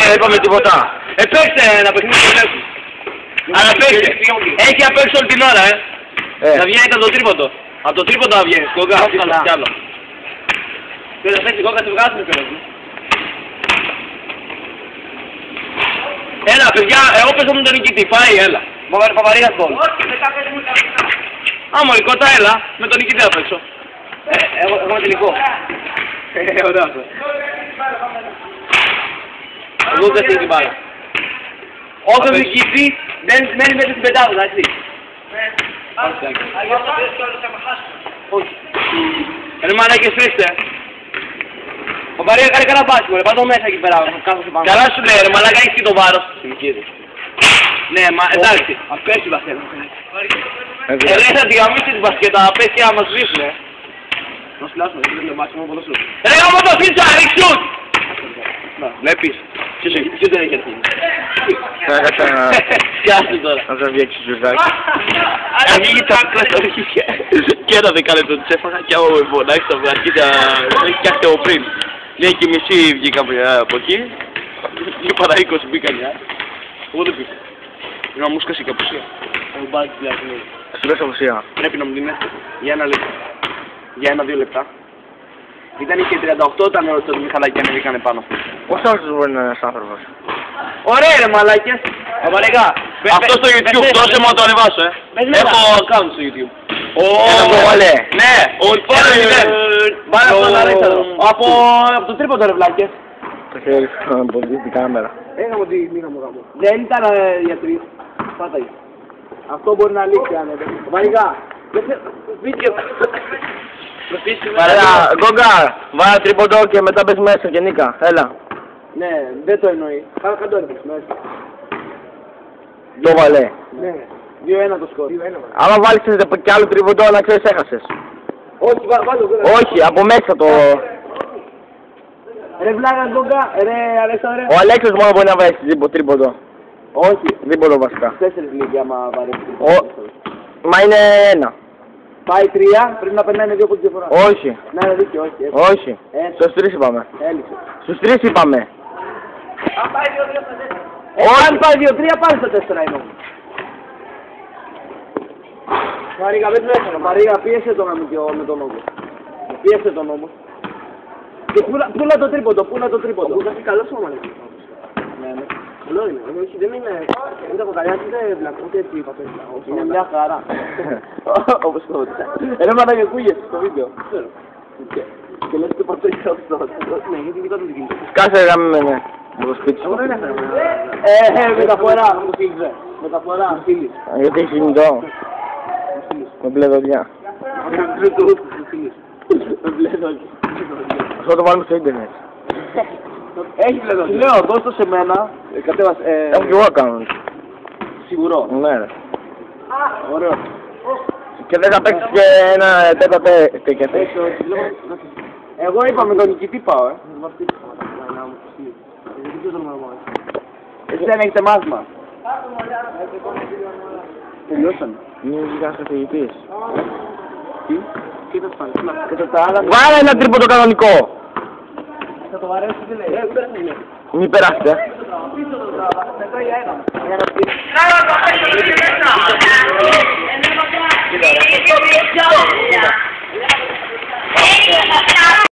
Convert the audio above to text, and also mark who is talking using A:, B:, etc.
A: δεν είπαμε τίποτα.
B: Παίξτε ένα παιχνίδι και βλέπω. Αλλά παίξτε. Έχει απ' έξω όλη την ώρα, Να βγαίνετε από το τρίποντο. Από το τρίποντο να βγαίνεις. Κόκα, κι άλλο. Και να θες η κόκα, σε βγάζουμε κιόλας. Έλα, παιδιά, εγώ παίζω με τον νικητή. Πάει, έλα. Παπαρίγας μπολ. Άμα λικότα, έλα. Με τον νικητή θα παίξω. Εγώ με τελικό. Ωραία αυτό. Εγώ δεν θέλω την μπάλα. Όποιος νικήσει, δεν μένει μέσα στην πεντάδα, εντάξει. Όχι. Ρε μαλάκες πέστε. Ο Παπαρίγα κάνει καλά μπάσκετ, ρε, πάντω μέσα εκεί πέρα, κάθομαι πάνω. Καλά σου λέει ρε μαλάκα, έχεις και το βάρος. Ναι, μα εντάξει. Απέσει μπασκέτα. Ρε θα τη γαμίσει την μπασκέτα, απέσει άμα μας ρίχνε. Να σου λάσουμε, δεν είναι μάξιμο ποδόσου. Ρε γάμο το φύτσα, ρίξουν! Βλέπεις, ποιος δεν έχει ευθύνη. Πιάσε τώρα.
A: Να σας βγει εξουσιαστάκι.
B: Ανοίγει τα κλάστα αρχίσια. Και ένα δεκάλεπτο της έφαγα και άμα με φωνάξει θα αρχίσει να φτιάχτε από πριν. Μια και μισή βγήκαμε από εκεί. Και παρά 20 μπήκαν μια. Εγώ δεν πήγα. Πρέπει να μου σκάσει και απουσία.
A: Σου λες απουσία.
B: Πρέπει να μου την έρθει. Για ένα λεπτό. Για 1-2 λεπτά. Ήταν και 38 όταν το Μιχαλάκη ανέβηκανε πάνω.
A: Πόσο ώρες μπορεί να είναι ένας άνθρωπος.
B: Ωραία ρε μαλάκες. Μαλάκα. Αυτό στο YouTube, δώσε μου να το ανεβάσω Έχω account στο YouTube.
A: Ένα μπολέ.
B: Ναι. Από το τρίποντο ρε βλάκες.
A: Το χέρι σου να πολύ την κάμερα.
B: Έχαμε τη μήνα μου γάμο. Δεν ήταν γιατροί. Πάτα. Αυτό μπορεί να λήξει αν έπαιξε. Μαλάκα. Βίντεο.
A: Γκόγκα, βάλε τρίποντο και μετά πες μέσα και νίκα. Έλα.
B: Ναι, δεν το εννοεί. Κάτω το έπαιξε μέσα.
A: Το βάλε.
B: Ναι. 2-1 το σκορ.
A: Άμα βάλεις κι άλλο τρίποντο να ξέρεις έχασες.
B: Όχι, βάλω.
A: Όχι, από μέσα το...
B: Ρε βλάκα Γκόγκα, ρε Αλέξανδρε.
A: Ο Αλέξος μόνο μπορεί να βάλει τρίποντο.
B: Όχι.
A: Δίποντο βασικά.
B: 4 λίγοι άμα βαρέσει.
A: Μα είναι ένα.
B: Πάει 3, πρέπει να περνάει με 2 πόντους διαφορά.
A: Όχι.
B: Ναι, είναι δίκιο, όχι.
A: Όχι. Στους 3 είπαμε.
B: Έλειξε.
A: Στους 3 είπαμε.
B: Αν πάει 2-3, αν πάει 2-3, πάλι στο 4 είναι όμως. Μαρίγα, πες μέσα. Μαρίγα, πίεσε τον με τον νόμο. Πίεσε τον νόμο. Και πούλα το τρίποντο, πούλα το τρίποντο. Πούλα καλός ο Μαρίγα. Ναι. Καλό είναι, όχι δεν είναι, ούτε κοκαλιάς ούτε βλακ, ούτε έτσι είπα πες. Είναι μια χαρά. Όπως το ρε μάνα και ακούγεσαι στο βίντεο. Και λες και πατώ και αυτό. Ναι, γιατί κοιτάω το κινητό.
A: Κάσε γαμμένε από το σπίτι σου.
B: Εγώ δεν έφερα. Μεταφορά, μου φίλησε. Μεταφορά, φίλης.
A: Γιατί έχει κινητό. Με μπλε δοντιά.
B: Με μπλε δόντια.
A: Αυτό το βάλουμε στο ίντερνετ.
B: Έχει πλέον. Λέω, δώσ' το σε μένα.
A: Έχω και εγώ account.
B: Σίγουρο.
A: Ναι ρε.
B: Ωραίο.
A: Και δεν θα παίξεις και ένα τέτοιο.
B: Εγώ είπα με τον νικητή πάω, Εσύ δεν έχετε μάθημα. Τελειώσαμε.
A: Μην ζητάς καθηγητής.
B: Τι? Κοίτα τα άλλα.
A: Βάλε ένα τρίποντο κανονικό.
B: Θα το βαρέσει τι λέει.
A: Μην περάσετε.
B: Πίσω το τράβα. Μετά για ένα.